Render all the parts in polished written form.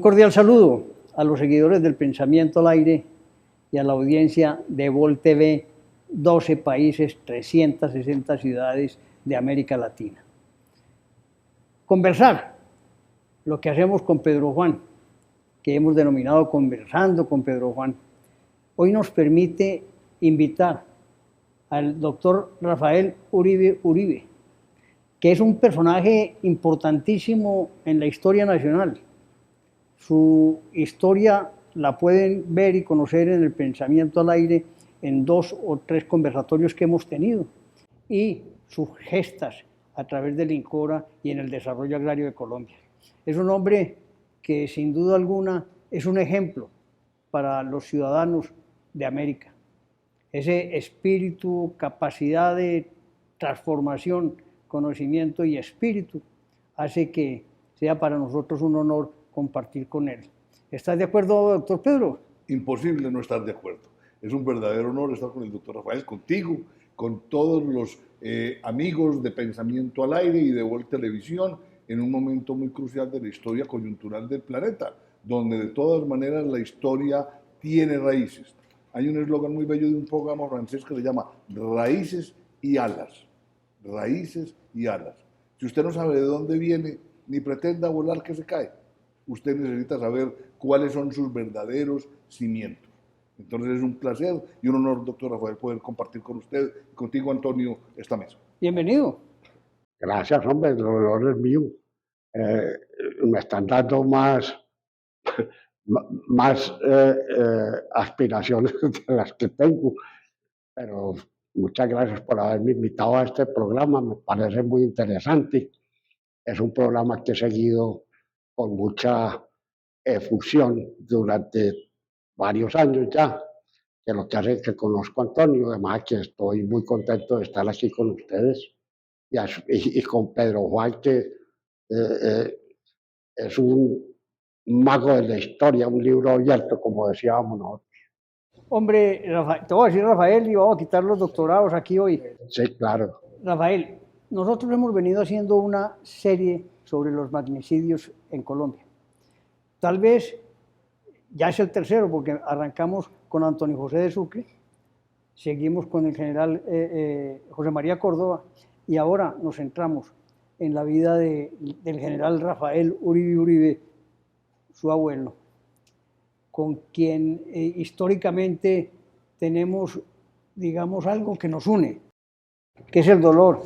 Un cordial saludo a los seguidores del Pensamiento al Aire y a la audiencia de Vol TV, 12 países, 360 ciudades de América Latina. Conversar, lo que hacemos con Pedro Juan, que hemos denominado Conversando con Pedro Juan, hoy nos permite invitar al doctor Rafael Uribe, que es un personaje importantísimo en la historia nacional. Su historia la pueden ver y conocer en el Pensamiento al Aire en 2 o 3 conversatorios que hemos tenido, y sus gestas a través del INCORA y en el desarrollo agrario de Colombia. Es un hombre que sin duda alguna es un ejemplo para los ciudadanos de América. Ese espíritu, capacidad de transformación, conocimiento y espíritu hace que sea para nosotros un honor compartir con él. ¿Estás de acuerdo, doctor Pedro? Imposible no estar de acuerdo. Es un verdadero honor estar con el doctor Rafael, contigo, con todos los amigos de Pensamiento al Aire y de Vol Televisión, en un momento muy crucial de la historia coyuntural del planeta, donde de todas maneras la historia tiene raíces. Hay un eslogan muy bello de un programa francés que se llama Raíces y Alas. Raíces y alas. Si usted no sabe de dónde viene, ni pretenda volar que se cae. Usted necesita saber cuáles son sus verdaderos cimientos. Entonces es un placer y un honor, doctor Rafael, poder compartir con usted y contigo, Antonio, esta mesa. Bienvenido. Gracias, hombre, el honor es mío. Me están dando más aspiraciones de las que tengo, pero muchas gracias por haberme invitado a este programa, me parece muy interesante. Es un programa que he seguido con mucha efusión durante varios años ya, que lo que hace que conozco a Antonio, además que estoy muy contento de estar aquí con ustedes y con Pedro Juan, que es un mago de la historia, un libro abierto, como decíamos nosotros. Hombre, te voy a decir Rafael y vamos a quitar los doctorados aquí hoy. Sí, claro. Rafael, nosotros hemos venido haciendo una serie sobre los magnicidios en Colombia. Tal vez ya es el tercero, porque arrancamos con Antonio José de Sucre, seguimos con el general José María Córdoba, y ahora nos centramos en la vida del general Rafael Uribe, su abuelo, con quien históricamente tenemos, digamos, algo que nos une, que es el dolor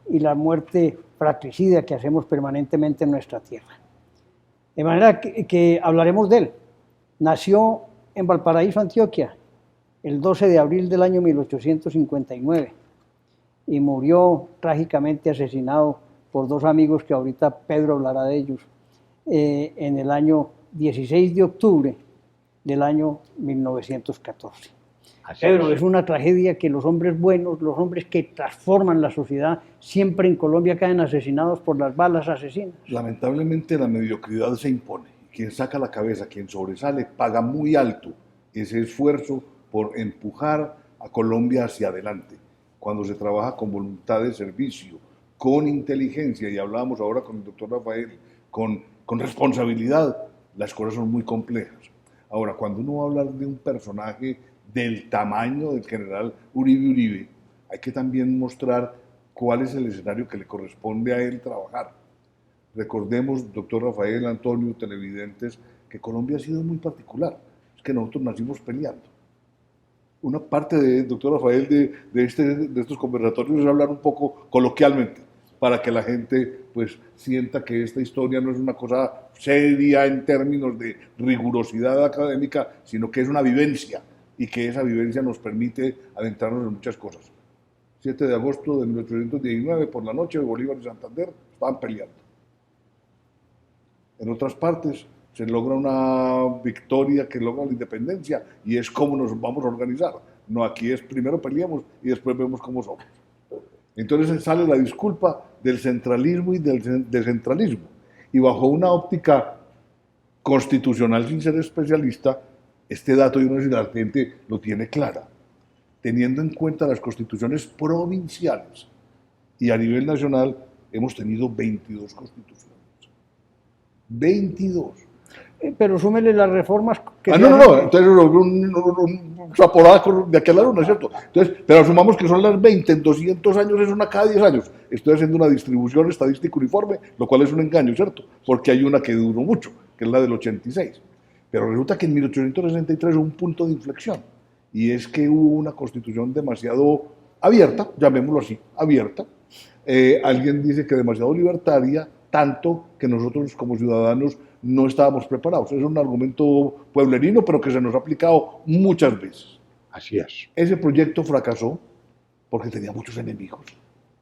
y la muerte fratricida que hacemos permanentemente en nuestra tierra. De manera que hablaremos de él. Nació en Valparaíso, Antioquia, el 12 de abril del año 1859 y murió trágicamente asesinado por 2 amigos que ahorita Pedro hablará de ellos, en el año 16 de octubre del año 1914. Pedro, es una tragedia que los hombres buenos, los hombres que transforman la sociedad, siempre en Colombia caen asesinados por las balas asesinas. Lamentablemente la mediocridad se impone. Quien saca la cabeza, quien sobresale, paga muy alto ese esfuerzo por empujar a Colombia hacia adelante. Cuando se trabaja con voluntad de servicio, con inteligencia, y hablábamos ahora con el doctor Rafael, con responsabilidad, las cosas son muy complejas. Ahora, cuando uno va a hablar de un personaje del tamaño del general Uribe, hay que también mostrar cuál es el escenario que le corresponde a él trabajar. Recordemos, doctor Rafael, Antonio, televidentes, que Colombia ha sido muy particular. Es que nosotros nacimos peleando. Una parte de, doctor Rafael, de estos conversatorios es hablar un poco coloquialmente, para que la gente pues sienta que esta historia no es una cosa seria en términos de rigurosidad académica, sino que es una vivencia, y que esa vivencia nos permite adentrarnos en muchas cosas. 7 de agosto de 1819, por la noche, Bolívar y Santander estaban peleando. En otras partes se logra una victoria que logra la independencia, y es cómo nos vamos a organizar. No, aquí es primero peleamos y después vemos cómo somos. Entonces sale la disculpa del centralismo y del descentralismo. Y bajo una óptica constitucional, sin ser especialista, este dato, yo no sé si la gente lo tiene clara, teniendo en cuenta las constituciones provinciales, y a nivel nacional hemos tenido 22 constituciones. 22. Pero súmele las reformas que Ah, se no, no, hacen. no, entonces un zaporada de aquí a la luna, ¿cierto? Entonces, pero asumamos que son las 20, en 200 años es una cada 10 años. Estoy haciendo una distribución estadística uniforme, lo cual es un engaño, ¿cierto? Porque hay una que duró mucho, que es la del 86. Pero resulta que en 1863 hubo un punto de inflexión, y es que hubo una constitución demasiado abierta, llamémoslo así, abierta. Alguien dice que demasiado libertaria, tanto que nosotros como ciudadanos no estábamos preparados. Es un argumento pueblerino, pero que se nos ha aplicado muchas veces. Así es. Ese proyecto fracasó porque tenía muchos enemigos.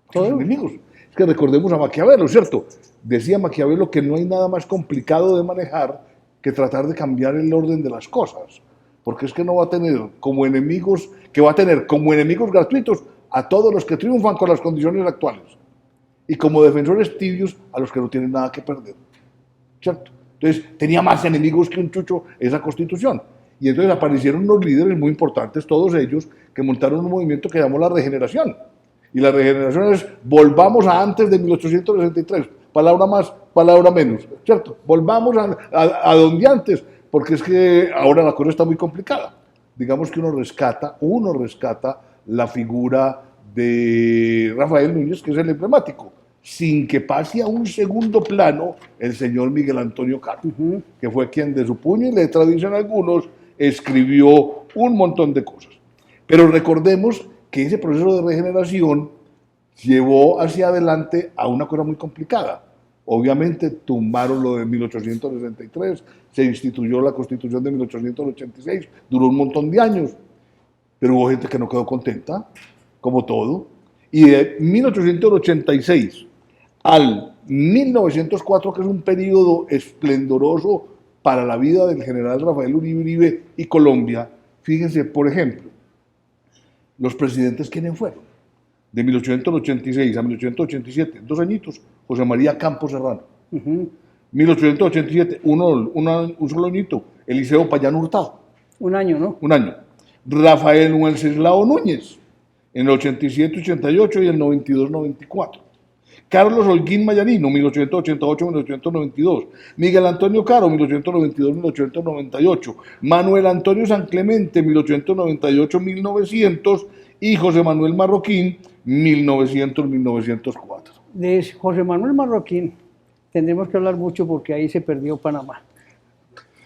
Muchos Todos. enemigos. Es que recordemos a Maquiavelo, ¿cierto? Decía Maquiavelo que no hay nada más complicado de manejar que tratar de cambiar el orden de las cosas. Porque es que no va a tener como enemigos, que va a tener como enemigos gratuitos a todos los que triunfan con las condiciones actuales. Y como defensores tibios a los que no tienen nada que perder. ¿Cierto? Entonces tenía más enemigos que un chucho esa constitución. Y entonces aparecieron unos líderes muy importantes, todos ellos, que montaron un movimiento que llamó la regeneración. Y la regeneración es, volvamos a antes de 1863, palabra más, palabra menos, ¿cierto? Volvamos a donde antes, porque es que ahora la cosa está muy complicada. Digamos que uno rescata la figura de Rafael Núñez, que es el emblemático, sin que pase a un segundo plano el señor Miguel Antonio Caro, que fue quien de su puño y letra, dicen algunos, escribió un montón de cosas. Pero recordemos que ese proceso de regeneración llevó hacia adelante a una cosa muy complicada. Obviamente tumbaron lo de 1863, se instituyó la Constitución de 1886, duró un montón de años, pero hubo gente que no quedó contenta, como todo. Y de 1886 al 1904, que es un periodo esplendoroso para la vida del general Rafael Uribe y Colombia, fíjense, por ejemplo, los presidentes, ¿quiénes fueron? De 1886 a 1887, 2 añitos, José María Campos Serrano. 1887, un solo añito, Eliseo Payán Hurtado. Un año, ¿no? Un año. Rafael Wenceslao Núñez, en el 87-88 y el 92-94. Carlos Holguín Mayanino, 1888-1892. Miguel Antonio Caro, 1892-1898. Manuel Antonio San Clemente, 1898-1900. Y José Manuel Marroquín, 1900-1904. De José Manuel Marroquín tendremos que hablar mucho porque ahí se perdió Panamá.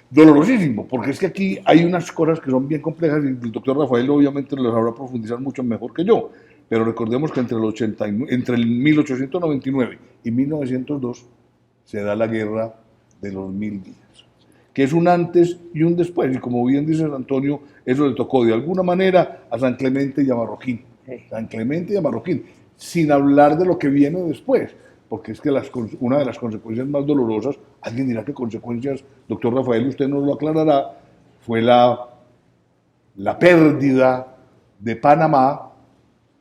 Dolorosísimo, porque es que aquí hay unas cosas que son bien complejas y el doctor Rafael obviamente las sabrá profundizar mucho mejor que yo, pero recordemos que entre el 1899 y 1902 se da la guerra de los 1000 días, que es un antes y un después, y como bien dice Antonio, eso le tocó de alguna manera a San Clemente y a Marroquín, San Clemente y a Marroquín, sin hablar de lo que viene después, porque es que una de las consecuencias más dolorosas, alguien dirá que consecuencias, doctor Rafael, usted nos lo aclarará, fue la pérdida de Panamá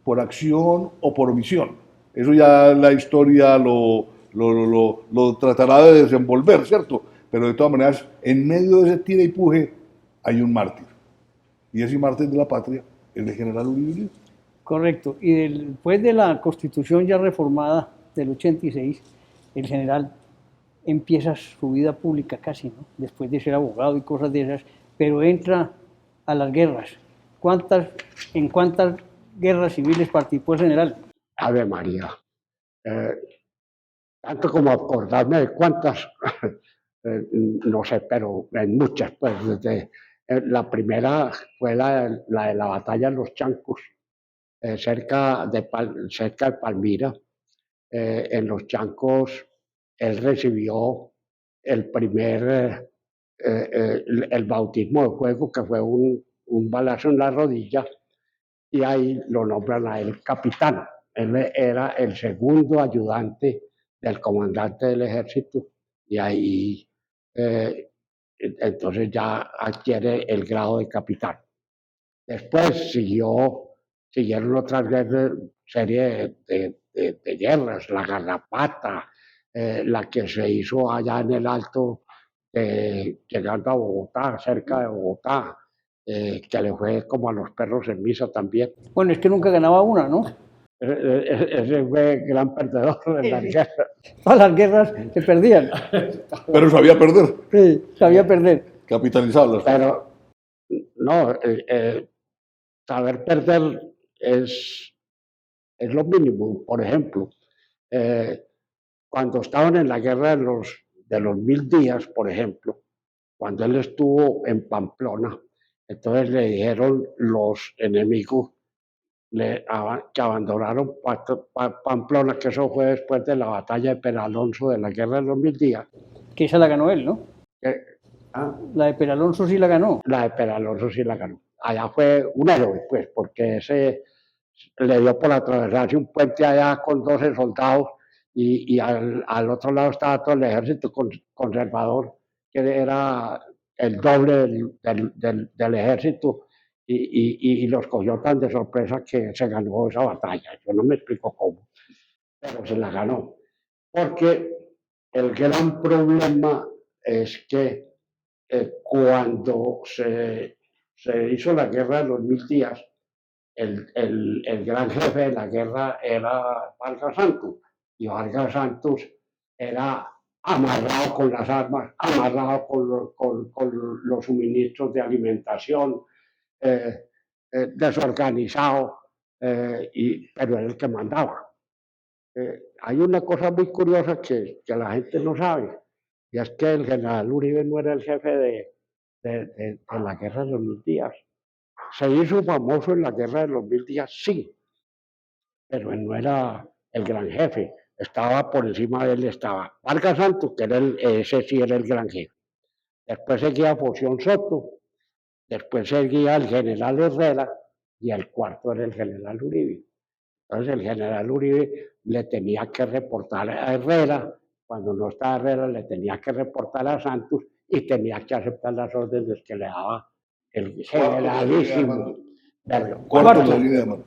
por acción o por omisión. Eso ya la historia lo tratará de desenvolver, ¿cierto? Pero de todas maneras, en medio de ese tira y puje hay un mártir. Y ese mártir de la patria es el general Uribe. Correcto. Y después de la Constitución ya reformada del 86, el general empieza su vida pública casi, ¿no? Después de ser abogado y cosas de esas, pero entra a las guerras. ¿En cuántas guerras civiles participó el general? Ave María. Tanto como acordarme de cuántas, no sé, pero en muchas, pues desde la primera fue la de la batalla de los Chancos, cerca de Palmira. En los Chancos él recibió el primer, el bautismo de fuego, que fue un balazo en la rodilla, y ahí lo nombran a él capitán. Él era el segundo ayudante del comandante del ejército, y ahí entonces ya adquiere el grado de capitán. Después siguieron otras serie de guerras, la Garrapata, la que se hizo allá en el Alto, llegando a Bogotá, cerca de Bogotá, que le fue como a los perros en misa también. Bueno, es que nunca ganaba una, ¿no? Ese fue gran perdedor en la guerra. Todas las guerras se perdían. Pero sabía perder, Sí, sabía perder. capitalizaba las cosas. Pero no, saber perder es lo mínimo. Por ejemplo, cuando estaban en la guerra de los 1000 días, por ejemplo, cuando él estuvo en Pamplona, entonces le dijeron los enemigos que abandonaron Pamplona, que eso fue después de la batalla de Peralonso de la guerra de los 1000 días. Que esa la ganó él, ¿no? Ah, La de Peralonso sí la ganó. La de Peralonso sí la ganó. Allá fue un héroe, pues, porque ese le dio por atravesarse un puente allá con 12 soldados y al otro lado estaba todo el ejército conservador, que era el doble del ejército, y los cogió tan de sorpresa que se ganó esa batalla. Yo no me explico cómo, pero se la ganó. Porque el gran problema es que cuando se hizo la guerra de los 1000 días, el gran jefe de la guerra era Vargas Santos, y Vargas Santos era amarrado con las armas, amarrado con los suministros de alimentación, desorganizado, pero era el que mandaba. Hay una cosa muy curiosa que la gente no sabe, y es que el general Uribe no era el jefe de la guerra de los 1000 días. Se hizo famoso en la guerra de los 1000 días, sí, pero él no era el gran jefe. Estaba por encima de él, estaba Vargas Santos, que era ese sí era el gran jefe. Después seguía Foción Soto, después seguía el general Herrera, y el cuarto era el general Uribe. Entonces el general Uribe le tenía que reportar a Herrera, cuando no estaba Herrera le tenía que reportar a Santos y tenía que aceptar las órdenes que le daba el generalísimo. Cuarto en la línea de mano.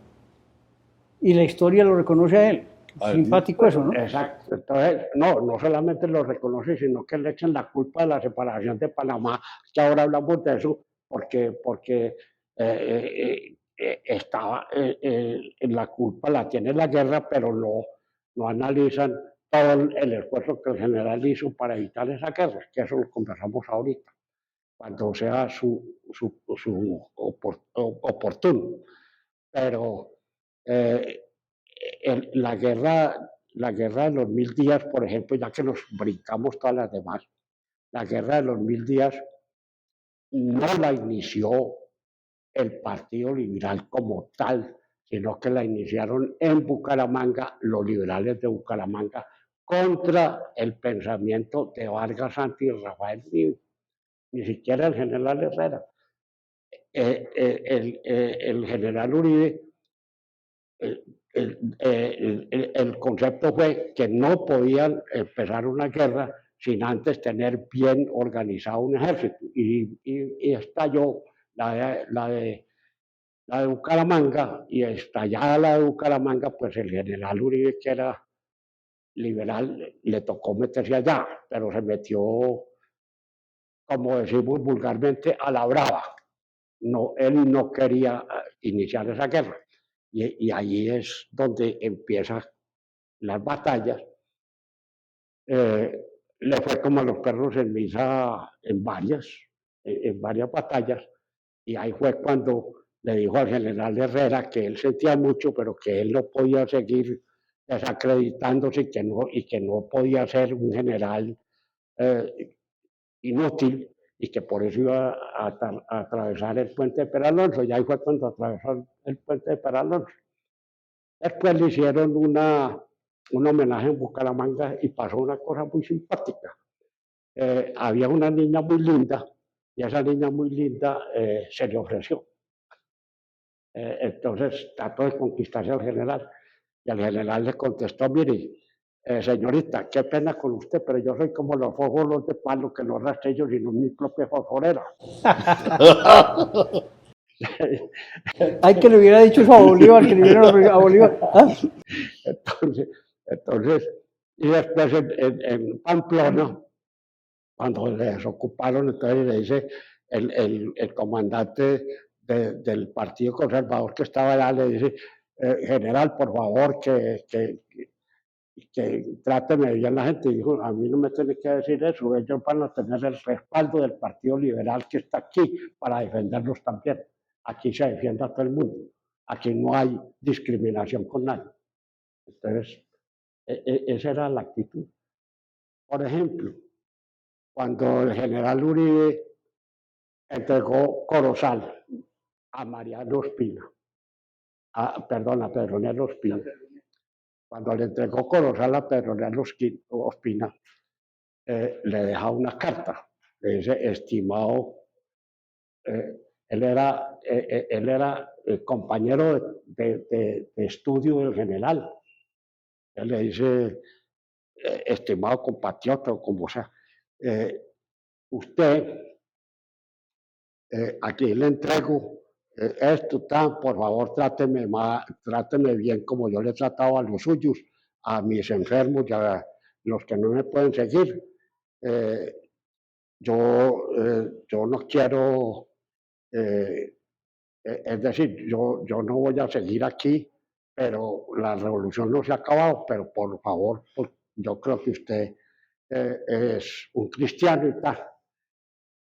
Y la historia lo reconoce a él. Ah, Simpático eso, ¿no? Exacto. Entonces, no solamente lo reconoce, sino que le echan la culpa de la separación de Panamá, que ahora hablamos de eso, porque estaba en la culpa, la tiene la guerra, pero no analizan todo el esfuerzo que el general hizo para evitar esa guerra, que eso lo conversamos ahorita, cuando sea oportuno. Pero la guerra de los 1000 días, por ejemplo, ya que nos brincamos todas las demás, la guerra de los 1000 días no la inició el Partido Liberal como tal, sino que la iniciaron en Bucaramanga, los liberales de Bucaramanga, contra el pensamiento de Vargas Santos y Rafael Uribe, ni siquiera el general Herrera. El general Uribe, el concepto fue que no podían empezar una guerra sin antes tener bien organizado un ejército, y estalló la de Bucaramanga, y estallada la de Bucaramanga, pues el general Uribe, que era liberal, le tocó meterse allá, pero se metió, como decimos vulgarmente, a la brava. No, él no quería iniciar esa guerra, y ahí es donde empiezan las batallas. Le fue como a los perros en misa en varias batallas, y ahí fue cuando le dijo al general Herrera que él sentía mucho, pero que él no podía seguir desacreditándose, y que no podía ser un general inútil, y que por eso iba a atravesar el puente de Peralonso. Y ahí fue cuando atravesó el puente de Peralonso. Después le hicieron un homenaje en Bucaramanga y pasó una cosa muy simpática. Había una niña muy linda, y esa niña muy linda se le ofreció. Entonces trató de conquistarse al general, y el general le contestó: mire, señorita, qué pena con usted, pero yo soy como los fósforos de palo, que no rastrillo sino mi propia fosforera. Hay que le hubiera dicho eso a Bolívar, que le hubiera a Bolívar. ¿Ah? Entonces, y después en Pamplona, cuando le desocuparon, entonces le dice el comandante del Partido Conservador que estaba allá, le dice: general, por favor, que tráteme bien la gente. Dijo, a mí no me tiene que decir eso, ellos van a tener el respaldo del Partido Liberal que está aquí para defenderlos también. Aquí se defiende a todo el mundo, aquí no hay discriminación con nadie. Entonces, esa era la actitud. Por ejemplo, cuando el general Uribe entregó Corozal a Mariano Ospina, perdón, a Pedronel Ospina, cuando le entregó Corozal a Pedronel Ospina, le deja una carta, le dice, estimado, él era compañero de estudio del general, él le dice, estimado compatriota, o como sea, usted, aquí le entrego esto, por favor, tráteme bien como yo le he tratado a los suyos, a mis enfermos y a los que no me pueden seguir. Yo no quiero, es decir, yo no voy a seguir aquí, pero la revolución no se ha acabado, pero por favor, pues, yo creo que usted es un cristiano y tal.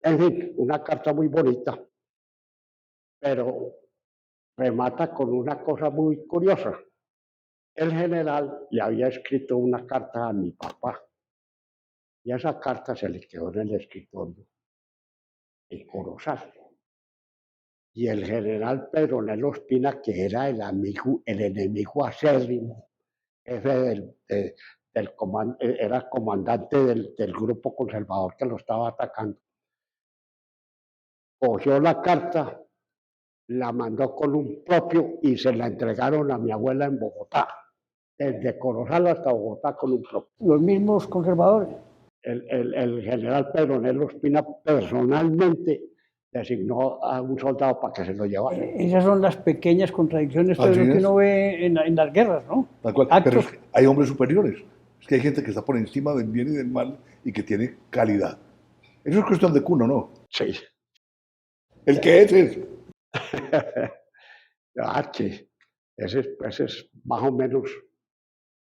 En fin, una carta muy bonita, pero remata con una cosa muy curiosa. El general le había escrito una carta a mi papá y esa carta se le quedó en el escritorio en Corozal. Y el general Pedronel Ospina, que era el enemigo acérrimo, jefe era comandante del grupo conservador que lo estaba atacando, cogió la carta, la mandó con un propio y se la entregaron a mi abuela en Bogotá, desde Corozal hasta Bogotá con un propio. Los mismos conservadores. El general Pedronel Ospina personalmente designó a un soldado para que se lo llevara. Esas son las pequeñas contradicciones, Pedro, que uno ve en las guerras, ¿no? Tal cual. Actos. Pero es que hay hombres superiores. Es que hay gente que está por encima del bien y del mal y que tiene calidad. Eso es cuestión de cuno, ¿no? Sí. El que es. Ese es más o menos,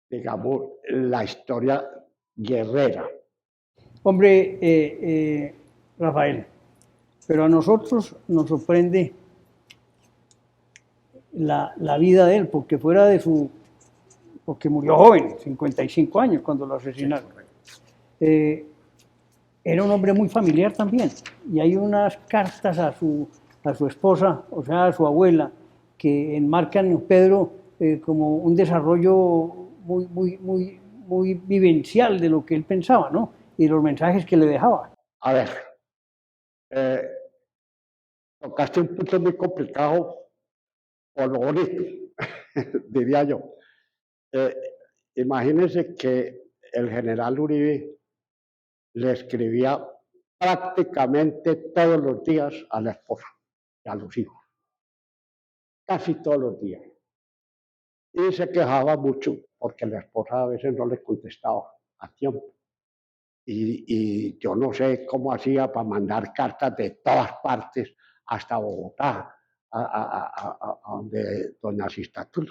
digamos, la historia guerrera. Hombre, Rafael, pero a nosotros nos sorprende la vida de él, porque fuera de porque murió joven, 55 años cuando lo asesinaron. Era un hombre muy familiar también, y hay unas cartas a su esposa, o sea, a su abuela, que enmarcan, Pedro, como un desarrollo muy vivencial de lo que él pensaba, ¿no? Y los mensajes que le dejaba. A ver, tocaste un punto muy complicado por lo bonito, diría yo. Imagínense que el general Uribe le escribía prácticamente todos los días a la esposa y a los hijos, casi todos los días. Y se quejaba mucho porque la esposa a veces no le contestaba a tiempo. Y yo no sé cómo hacía para mandar cartas de todas partes hasta Bogotá, a donde doña Sistatul.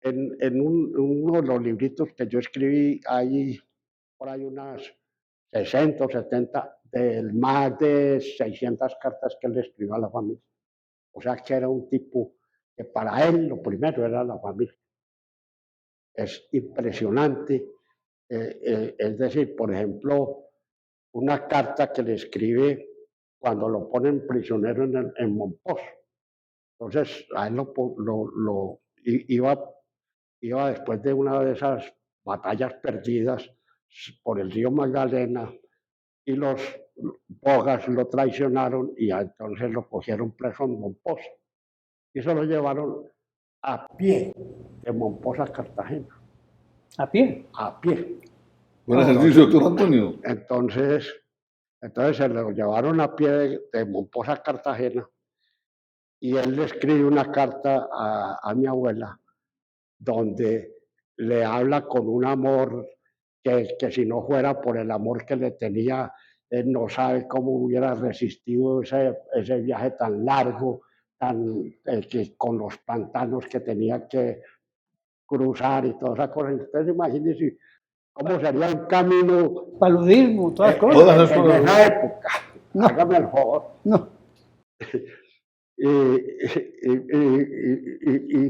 En uno de los libritos que yo escribí, hay por ahí unas 60 o 70 de más de 600 cartas que él le escribió a la familia. O sea que era un tipo que para él lo primero era la familia. Es impresionante. Es decir, por ejemplo, una carta que le escribe cuando lo ponen prisionero en Monpós. Entonces, a él iba después de una de esas batallas perdidas por el río Magdalena y los bogas lo traicionaron y entonces lo cogieron preso en Monpós y se lo llevaron a pie de Monpós a Cartagena. ¿A pie? A pie. Buen ejercicio, doctor Antonio. Entonces se lo llevaron a pie de Monpós a Cartagena y él le escribe una carta a mi abuela donde le habla con un amor que si no fuera por el amor que le tenía, él no sabe cómo hubiera resistido ese viaje tan largo, que con los pantanos que tenía que cruzar y todas esas cosas. Entonces imagínense cómo sería un camino Paludismo, todas cosas. todas esas en cosas. esa época. No. Hágame el favor. No, Y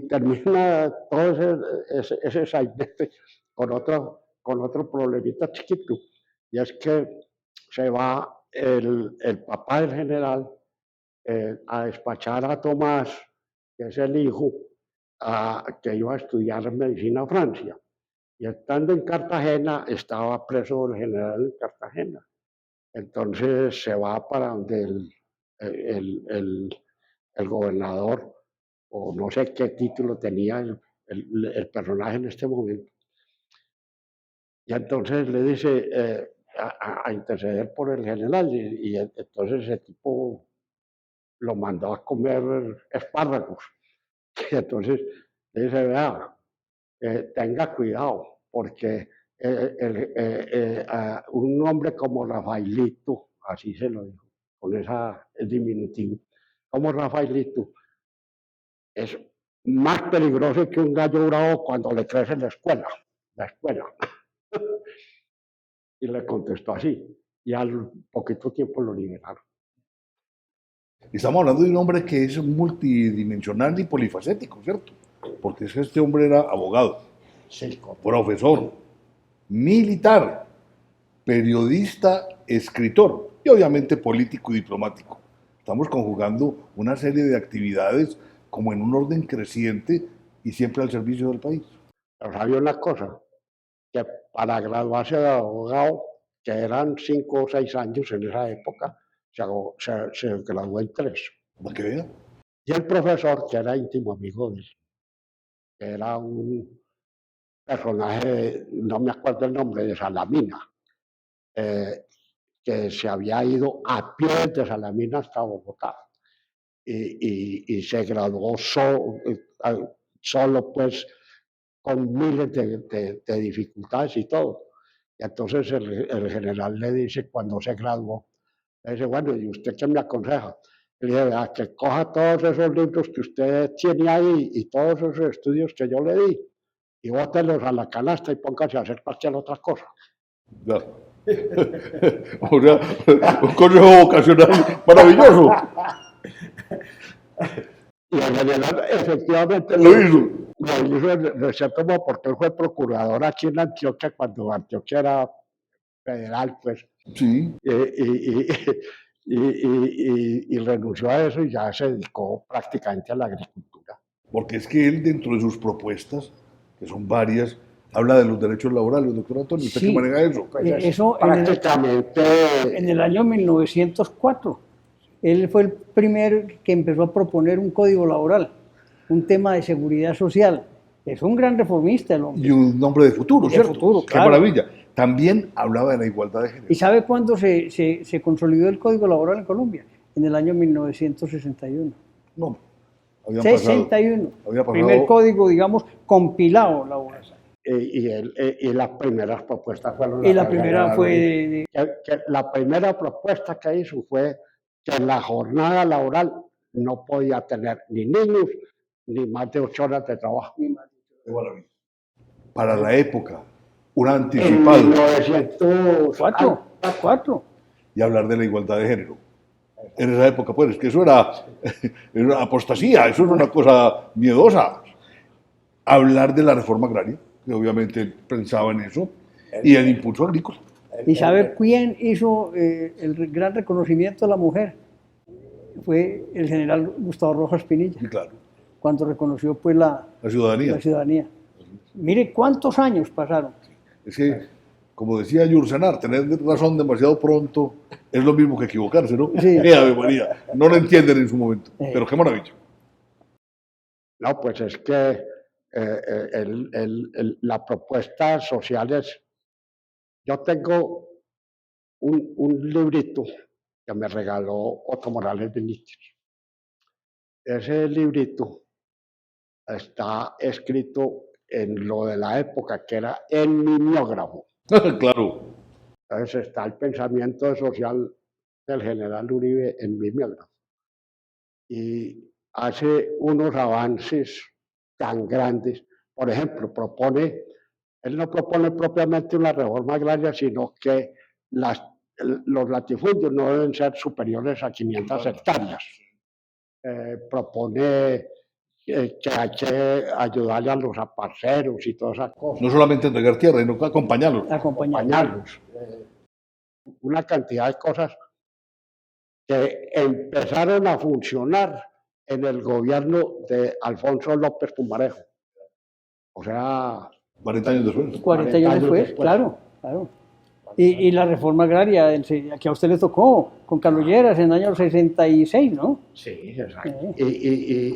termina todo ese sainete con otro problemita chiquito. Y es que se va el papá del general a despachar a Tomás, que es el hijo, que iba a estudiar medicina a Francia. Y estando en Cartagena, estaba preso el general en Cartagena. Entonces se va para donde el, el, el gobernador, o no sé qué título tenía el personaje en este momento. Y entonces le dice a interceder por el general, y entonces ese tipo lo mandó a comer espárragos. Y entonces le dice, vea, tenga cuidado, porque un hombre como Rafaelito, así se lo dijo, con el diminutivo, como Rafaelito, es más peligroso que un gallo bravo cuando le crece en la escuela. Y le contestó así, y al poquito tiempo lo liberaron. Estamos hablando de un hombre que es multidimensional y polifacético, ¿cierto? Porque este hombre era abogado, Sí, profesor, militar, periodista, escritor y obviamente político y diplomático. Estamos conjugando una serie de actividades como en un orden creciente y siempre al servicio del país. pero había una cosa, que para graduarse de abogado, que eran 5 o 6 años en esa época, se graduó en 3. ¿Para que vea? Y el profesor, que era íntimo amigo de él, que era un personaje, no me acuerdo el nombre, de Salamina, que se había ido a pie de Salamina hasta Bogotá. Y se graduó solo, pues, con miles de dificultades y todo. Y entonces el general le dice, cuando se graduó, le dice, bueno, ¿y usted qué me aconseja? Le dice, vea, que coja todos esos libros que usted tiene ahí y todos esos estudios que yo le di y bótelos a la canasta y póngase a hacer cualquier otra cosa. Ya. O sea, un consejo vocacional maravilloso. Y el general efectivamente Lo hizo. lo hizo en cierto modo porque él fue procurador aquí en Antioquia cuando Antioquia era federal, pues, Sí, y renunció a eso y ya se dedicó prácticamente a la agricultura. porque es que él dentro de sus propuestas, que son varias, habla de los derechos laborales, doctor Antonio. ¿Usted qué sí, maneja eso? Pues eso prácticamente en el año 1904. Él fue el primero que empezó a proponer un código laboral, un tema de seguridad social. Es un gran reformista el hombre. Y un nombre de futuro, De ¿cierto? futuro, Qué claro. maravilla. También hablaba de la igualdad de género. ¿Y sabe cuándo se consolidó el código laboral en Colombia? En el año 1961. No, habían 61. Había pasado. Primer código, digamos, compilado laboral. y las primeras propuestas fueron Y la primera fue la primera propuesta que hizo fue que la jornada laboral no podía tener ni niños ni más de 8 horas de trabajo. Qué maravilla. Para la época, un En anticipado. 1904. Y hablar de la igualdad de género. En esa época, pues, es que eso era una apostasía, eso era una cosa miedosa. Hablar de la reforma agraria, que obviamente pensaba en eso, y el impulso agrícola. ¿Y sabe quién hizo el gran reconocimiento a la mujer? Fue el general Gustavo Rojas Pinilla, Y claro, cuando reconoció pues la ciudadanía. ciudadanía. Mire cuántos años pasaron. Es que, como decía Yursenar, tener razón demasiado pronto es lo mismo que equivocarse, ¿no? Sí. Ave María, no lo entienden en su momento, pero qué maravilla. No, pues es que la propuesta social es, yo tengo un librito que me regaló Otto Morales Benítez. Ese librito está escrito en lo de la época, que era en mimeógrafo. Claro, Entonces está el pensamiento social del general Uribe en mimeógrafo. Y hace unos avances tan grandes. Por ejemplo, él no propone propiamente una reforma agraria, sino que los latifundios no deben ser superiores a 500 hectáreas. Propone que hay que ayudarle a los aparceros y todas esas cosas. No solamente entregar tierra, sino que acompañarlos. Acompañarlos. Una cantidad de cosas que empezaron a funcionar en el gobierno de Alfonso López Pumarejo. O sea, 40 años después. 40 años después, claro, claro. Y la reforma agraria, que a usted le tocó, con Carlos Lleras en el año 66, ¿no? Sí, exacto.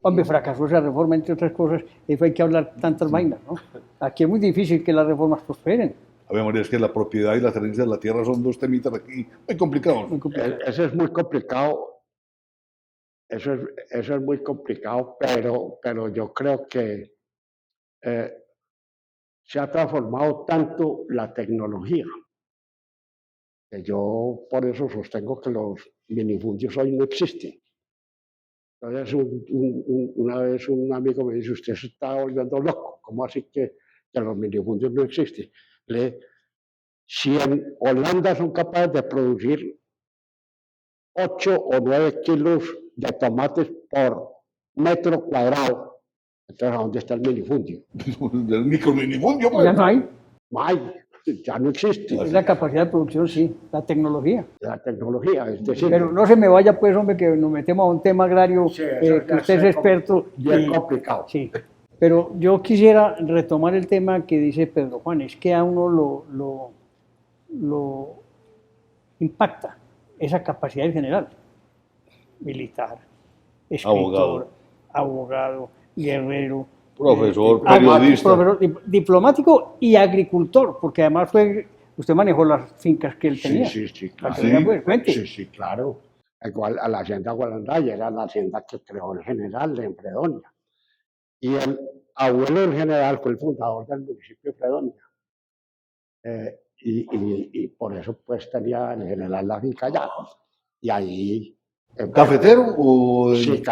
Hombre, fracasó esa reforma, entre otras cosas, y hay que hablar tantas vainas, ¿no? Aquí es muy difícil que las reformas prosperen. A ver, María, es que la propiedad y la tenencia de la tierra son dos temitas aquí muy complicados. Muy complicado. Eso es muy complicado. Eso es muy complicado, pero yo creo que se ha transformado tanto la tecnología, que yo por eso sostengo que los minifundios hoy no existen. Entonces, una vez un amigo me dice, usted se está volviendo loco, ¿cómo así que los minifundios no existen? Si en Holanda son capaces de producir 8 o 9 kilos de tomates por metro cuadrado, entonces ¿a dónde está el minifundio? Del microminifundio, pues. Ya no hay. Ya no existe. Es la capacidad de producción, sí, la tecnología. La tecnología, es decir, Pero no se me vaya, pues, hombre, que nos metemos a un tema agrario, Sí, eso que ya usted es sé experto. bien complicado. Sí, pero yo quisiera retomar el tema que dice Pedro Juan, es que a uno lo impacta esa capacidad en general, militar, escritor, abogado, guerrero, Profesor, periodista. diplomático y agricultor, porque además usted manejó las fincas que él tenía. Sí, Para claro. que vea, pues, cuente. Sí, claro. Igual a la hacienda Gualanday era la hacienda que creó el general en Fredonia. Y el abuelo del general fue el fundador del municipio de Fredonia. Y por eso pues tenía el general la finca allá. Y ahí... ¿Cafetero o...? Sí,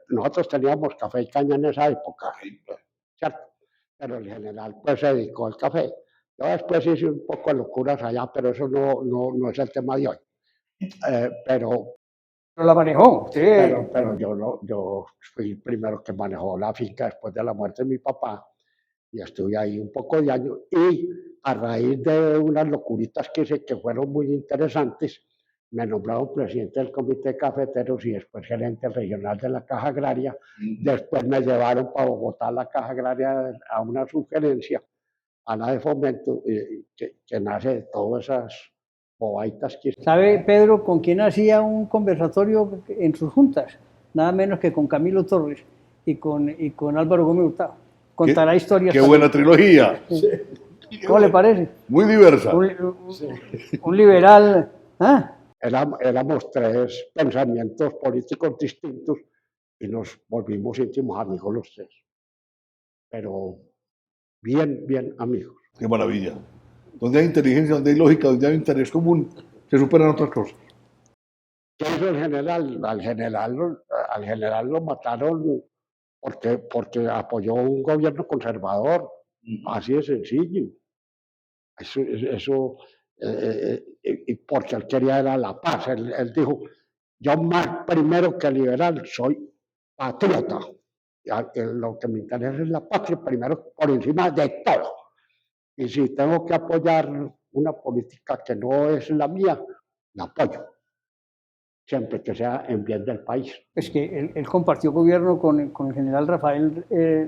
nosotros teníamos café y caña en esa época, ¿cierto? Pero el general pues se dedicó al café. Yo después hice un poco de locuras allá, pero eso no es el tema de hoy. Pero la manejó usted. pero yo fui el primero que manejó la finca después de la muerte de mi papá y estuve ahí un poco de años y a raíz de unas locuritas que hice que fueron muy interesantes, me nombraron presidente del comité de cafeteros y después gerente regional de la Caja Agraria. Después me llevaron para Bogotá a la Caja Agraria a una sugerencia, a la de fomento, que nace de todas esas bobaitas que... ¿Sabe, Pedro, con quién hacía un conversatorio en sus juntas? Nada menos que con Camilo Torres y con Álvaro Gómez Hurtado. Contará historias. ¡Qué buena trilogía! ¿Cómo le parece? Muy diversa. Un liberal. ¿Ah? Éramos tres pensamientos políticos distintos y nos volvimos íntimos amigos los tres. Pero bien amigos. ¡Qué maravilla! Donde hay inteligencia, donde hay lógica, donde hay interés común, se superan otras cosas. ¿Qué hizo el general? Al general lo mataron porque apoyó un gobierno conservador. Así de sencillo. Eso porque él quería era la paz. Él dijo, yo más primero que liberal soy patriota. Lo que me interesa es la patria primero por encima de todo. Y si tengo que apoyar una política que no es la mía, la apoyo. Siempre que sea en bien del país. Es que él compartió gobierno con el general Rafael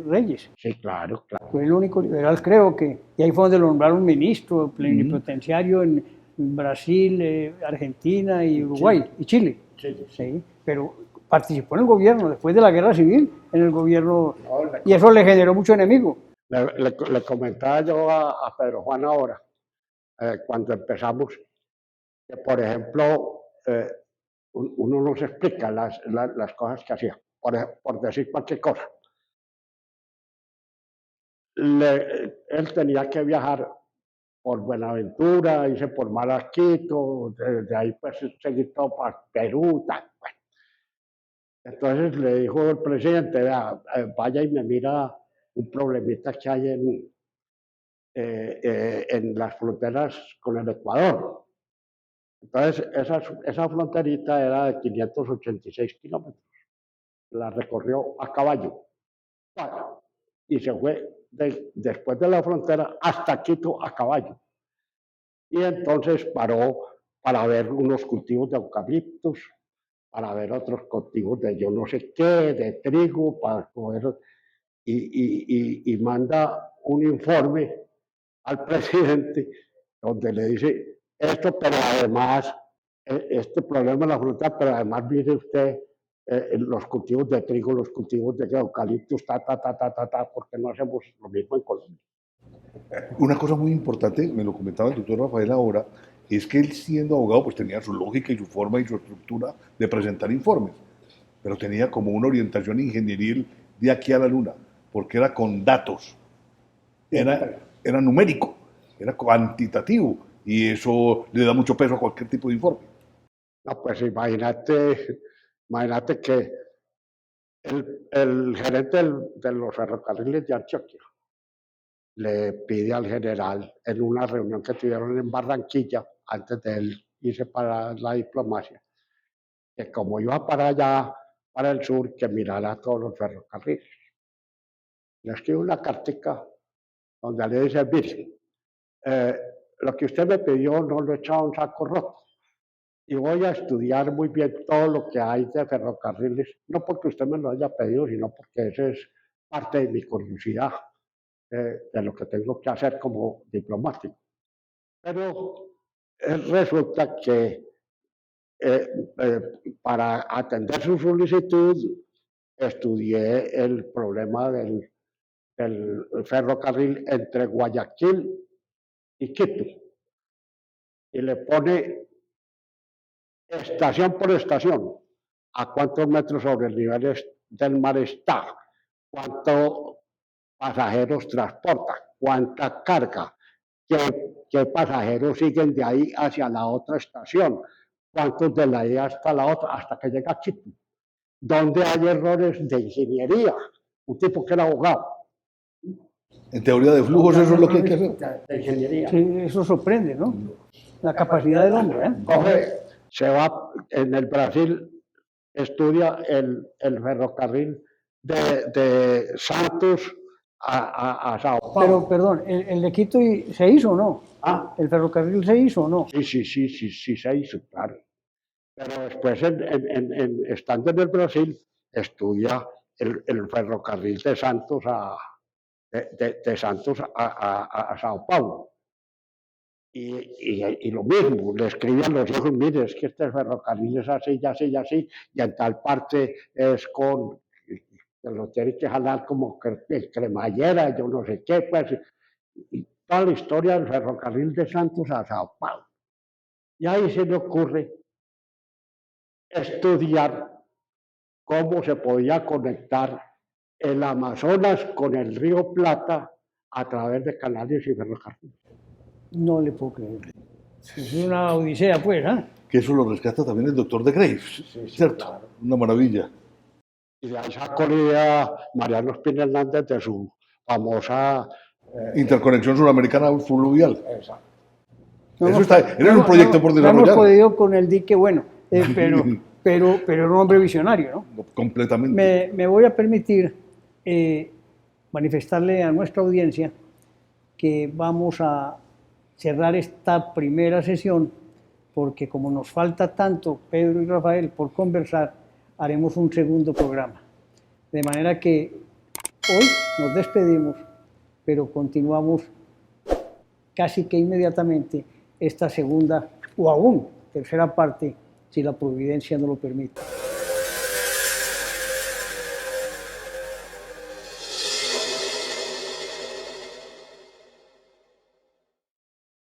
Reyes. Sí, claro. Fue el único liberal, creo que. Y ahí fue donde lo nombraron ministro plenipotenciario en Brasil, Argentina y Uruguay y Chile. Sí. Pero participó en el gobierno, después de la guerra civil, en el gobierno. Y eso le generó mucho enemigo. Le comentaba yo a Pedro Juan ahora, cuando empezamos, que por ejemplo, uno nos explica las cosas que hacía, por decir cualquier cosa. Él tenía que viajar por Buenaventura, irse por Malaquito, de ahí pues seguir todo para Perú, tal. Bueno. entonces le dijo el presidente, vea, vaya y me mira un problemita que hay en las fronteras con el Ecuador. Entonces, esa fronterita era de 586 kilómetros. La recorrió a caballo. Y se fue después de la frontera hasta Quito a caballo. Y entonces paró para ver unos cultivos de eucaliptos, para ver otros cultivos de yo no sé qué, de trigo, para poder, y manda un informe al presidente donde le dice esto, pero además, este problema de la fruta, pero además mire usted los cultivos de trigo, los cultivos de eucaliptos, porque no hacemos lo mismo en Colombia. Una cosa muy importante, me lo comentaba el doctor Rafael ahora, es que él siendo abogado pues tenía su lógica y su forma y su estructura de presentar informes, pero tenía como una orientación ingenieril de aquí a la luna, porque era con datos, era numérico, era cuantitativo, y eso le da mucho peso a cualquier tipo de informe. No, pues imagínate que el gerente de los ferrocarriles de Antioquia le pide al general en una reunión que tuvieron en Barranquilla, antes de él irse para la diplomacia, que como iba para allá, para el sur, que mirara todos los ferrocarriles. Le escribe una cartica donde le dice, mire, lo que usted me pidió no lo he echado a un saco roto. Y voy a estudiar muy bien todo lo que hay de ferrocarriles, no porque usted me lo haya pedido, sino porque eso es parte de mi curiosidad, de lo que tengo que hacer como diplomático. Pero resulta que para atender su solicitud estudié el problema del ferrocarril entre Guayaquil y Quito. Y le pone estación por estación a cuántos metros sobre el nivel del mar está, cuántos pasajeros transporta, cuánta carga, qué pasajeros siguen de ahí hacia la otra estación, cuántos de la ahí hasta la otra, hasta que llega a Quito. ¿Dónde hay errores de ingeniería? Un tipo que era abogado. En teoría de flujos eso es lo que hay que hacer. De ingeniería. Sí, eso sorprende, ¿no? La capacidad del hombre, ¿eh? Coge, se va en el Brasil, estudia el ferrocarril de Santos a Sao Paulo. Pero, perdón, ¿el de Quito se hizo o no? Ah, ¿El ferrocarril se hizo o no? sí, se hizo, claro. Pero después, estando en el Brasil, estudia el ferrocarril de Santos de Santos a Sao Paulo. Y lo mismo, le escribían los hijos, mire, es que este ferrocarril es así, y en tal parte es con, que lo tiene que jalar como cremallera, yo no sé qué, pues, y toda la historia del ferrocarril de Santos a Sao Paulo. Y ahí se le ocurre estudiar cómo se podía conectar el Amazonas con el río Plata a través de canales y ferrocarriles. No le puedo creer. Es una odisea, pues, ¿eh? Que eso lo rescata también el doctor de Graves, ¿cierto? Claro. Una maravilla. Y de ahí sacó la idea Mariano Espina Hernández de su famosa Interconexión Suramericana Fluvial. Exacto. Eso era un proyecto por No desarrollar. hemos podido con el dique, bueno, pero era un hombre visionario, ¿no? Completamente. Me voy a permitir manifestarle a nuestra audiencia que vamos a cerrar esta primera sesión porque como nos falta tanto, Pedro y Rafael, por conversar, haremos un segundo programa. De manera que hoy nos despedimos, pero continuamos casi que inmediatamente esta segunda o aún tercera parte, si la providencia nos lo permite.